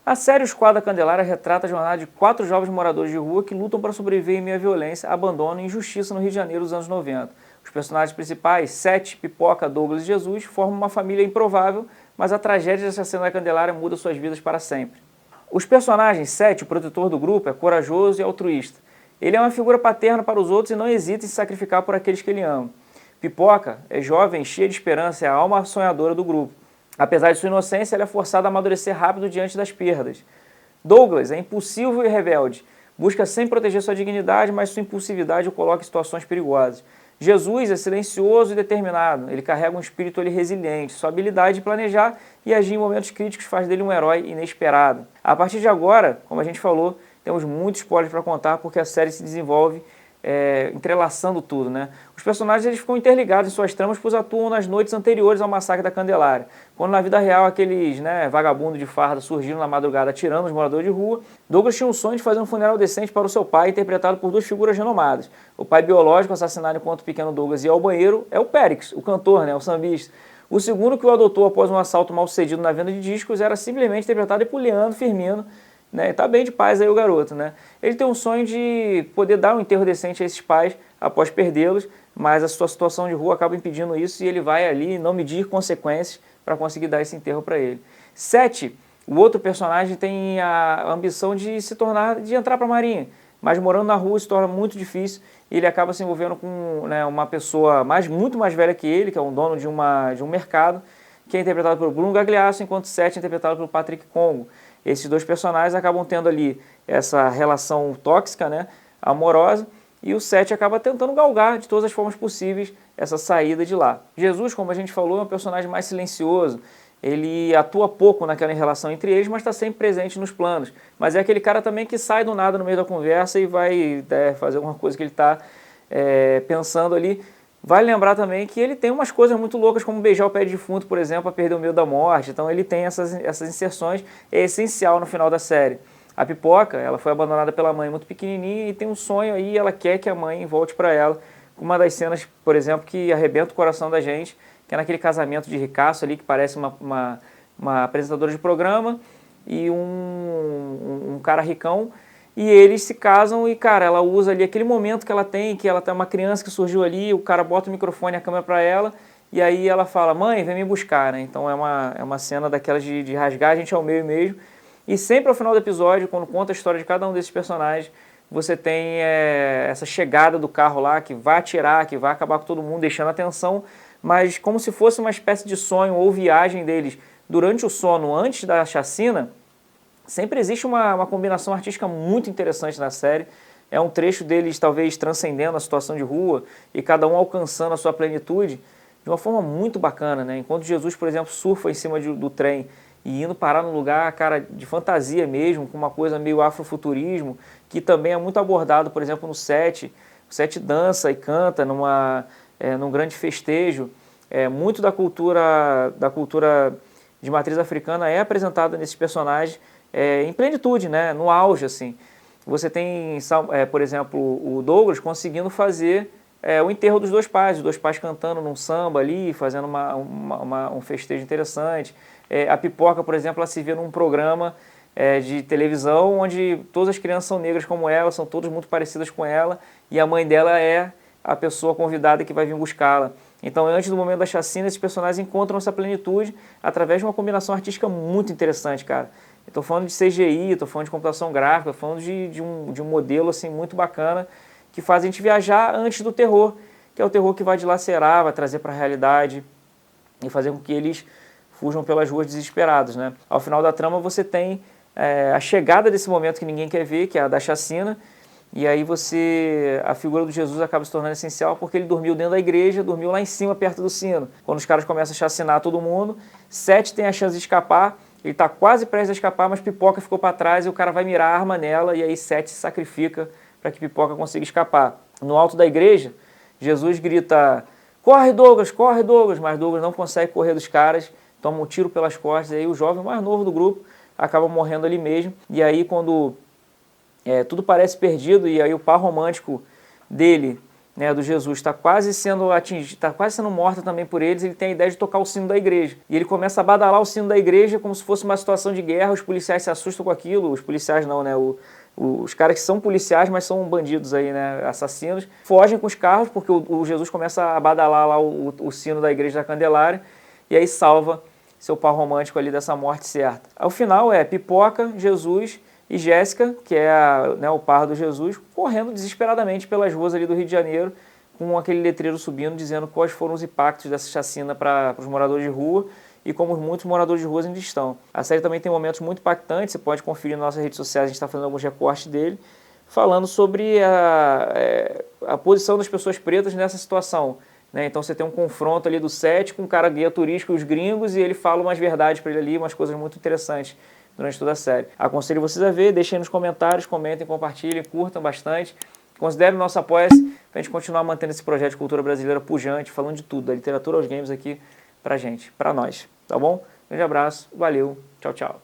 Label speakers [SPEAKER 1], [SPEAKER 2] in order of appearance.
[SPEAKER 1] A série O Esquadro da Candelária retrata a jornada de 4 jovens moradores de rua que lutam para sobreviver em meio à violência, abandono e injustiça no Rio de Janeiro dos anos 90. Os personagens principais, Sete, Pipoca, Douglas e Jesus, formam uma família improvável, mas a tragédia dessa cena da Candelária muda suas vidas para sempre. Os personagens, Sete, o protetor do grupo, é corajoso e altruísta. Ele é uma figura paterna para os outros e não hesita em se sacrificar por aqueles que ele ama. Pipoca é jovem, cheia de esperança, é a alma sonhadora do grupo. Apesar de sua inocência, ele é forçado a amadurecer rápido diante das perdas. Douglas é impulsivo e rebelde. Busca sempre proteger sua dignidade, mas sua impulsividade o coloca em situações perigosas. Jesus é silencioso e determinado. Ele carrega um espírito resiliente. Sua habilidade de planejar e agir em momentos críticos faz dele um herói inesperado. A partir de agora, como a gente falou, temos muitos spoilers para contar porque a série se desenvolve entrelaçando tudo, né? Os personagens eles ficam interligados em suas tramas, pois atuam nas noites anteriores ao massacre da Candelária. Quando na vida real aqueles vagabundos de farda surgiram na madrugada atirando os moradores de rua, Douglas tinha um sonho de fazer um funeral decente para o seu pai, interpretado por duas figuras renomadas. O pai biológico assassinado enquanto o pequeno Douglas ia ao banheiro é o Périx, o cantor, o sambista. O segundo, que o adotou após um assalto mal sucedido na venda de discos, era simplesmente interpretado por Leandro Firmino. Tá bem de paz aí o garoto, Ele tem um sonho de poder dar um enterro decente a esses pais após perdê-los, mas a sua situação de rua acaba impedindo isso e ele vai ali não medir consequências para conseguir dar esse enterro para ele. Sete, o outro personagem, tem a ambição de de entrar para a Marinha, mas morando na rua se torna muito difícil e ele acaba se envolvendo com uma pessoa muito mais velha que ele, que é um dono de um mercado, que é interpretado pelo Bruno Gagliasso, enquanto Sete é interpretado pelo Patrick Congo. Esses dois personagens acabam tendo ali essa relação tóxica, amorosa, e o Sete acaba tentando galgar de todas as formas possíveis essa saída de lá. Jesus, como a gente falou, é um personagem mais silencioso, ele atua pouco naquela relação entre eles, mas está sempre presente nos planos. Mas é aquele cara também que sai do nada no meio da conversa e vai fazer alguma coisa que ele está pensando ali. Vale lembrar também que ele tem umas coisas muito loucas, como beijar o pé de defunto, por exemplo, para perder o medo da morte. Então ele tem essas inserções, é essencial no final da série. A Pipoca, ela foi abandonada pela mãe muito pequenininha e tem um sonho aí, ela quer que a mãe volte para ela. Uma das cenas, por exemplo, que arrebenta o coração da gente, que é naquele casamento de ricaço ali, que parece uma apresentadora de programa e um cara ricão. E eles se casam e, cara, ela usa ali aquele momento que ela tem uma criança que surgiu ali, o cara bota o microfone e a câmera para ela, e aí ela fala, mãe, vem me buscar, Então é uma cena daquelas de rasgar a gente ao meio mesmo. E sempre ao final do episódio, quando conta a história de cada um desses personagens, você tem essa chegada do carro lá, que vai atirar, que vai acabar com todo mundo, deixando a tensão, mas como se fosse uma espécie de sonho ou viagem deles durante o sono, antes da chacina. Sempre existe uma combinação artística muito interessante na série. É um trecho deles talvez transcendendo a situação de rua e cada um alcançando a sua plenitude de uma forma muito bacana, Enquanto Jesus, por exemplo, surfa em cima do trem e indo parar num lugar, cara, de fantasia mesmo, com uma coisa meio afrofuturismo, que também é muito abordado, por exemplo, no Sete. O Sete dança e canta num grande festejo. Muito da cultura de matriz africana é apresentada nesses personagens, em plenitude, no auge, assim. Você tem, por exemplo, o Douglas conseguindo fazer o enterro dos dois pais, os dois pais cantando num samba ali, fazendo um festejo interessante. A Pipoca, por exemplo, ela se vê num programa de televisão onde todas as crianças são negras como ela, são todas muito parecidas com ela, e a mãe dela é a pessoa convidada que vai vir buscá-la. Então, antes do momento da chacina, esses personagens encontram essa plenitude através de uma combinação artística muito interessante, cara. Estou falando de CGI, estou falando de computação gráfica, estou falando de um modelo assim, muito bacana que faz a gente viajar antes do terror, que é o terror que vai dilacerar, vai trazer para a realidade e fazer com que eles fujam pelas ruas desesperados, Ao final da trama você tem a chegada desse momento que ninguém quer ver, que é a da chacina, e aí a figura do Jesus acaba se tornando essencial porque ele dormiu dentro da igreja, dormiu lá em cima perto do sino. Quando os caras começam a chacinar todo mundo, Sete tem a chance de escapar. Ele está quase prestes a escapar, mas Pipoca ficou para trás e o cara vai mirar a arma nela e aí Sete se sacrifica para que Pipoca consiga escapar. No alto da igreja, Jesus grita, corre Douglas, mas Douglas não consegue correr dos caras, toma um tiro pelas costas e aí o jovem mais novo do grupo acaba morrendo ali mesmo. E aí quando tudo parece perdido e aí o par romântico dele né, do Jesus está quase sendo atingida, está quase sendo morta também por eles, ele tem a ideia de tocar o sino da igreja. E ele começa a badalar o sino da igreja como se fosse uma situação de guerra, os policiais se assustam com aquilo, os policiais não, né, os caras que são policiais, mas são bandidos aí, né, assassinos, fogem com os carros, porque o Jesus começa a badalar lá o sino da igreja da Candelária, e aí salva seu par romântico ali dessa morte certa. Ao final é Pipoca, Jesus e Jéssica, que é né, o par do Jesus, correndo desesperadamente pelas ruas ali do Rio de Janeiro, com aquele letreiro subindo, dizendo quais foram os impactos dessa chacina para os moradores de rua, e como muitos moradores de ruas ainda estão. A série também tem momentos muito impactantes, você pode conferir nas nossas redes sociais, a gente está fazendo alguns recortes dele, falando sobre a posição das pessoas pretas nessa situação. Né? Então você tem um confronto ali do Sete com um cara guia turístico e os gringos, e ele fala umas verdades para ele ali, umas coisas muito interessantes durante toda a série. Aconselho vocês a ver, deixem nos comentários, comentem, compartilhem, curtam bastante. Considerem o nosso apoia-se para a gente continuar mantendo esse projeto de cultura brasileira pujante, falando de tudo, da literatura aos games aqui pra gente, pra nós, tá bom? Grande abraço, valeu, tchau, tchau.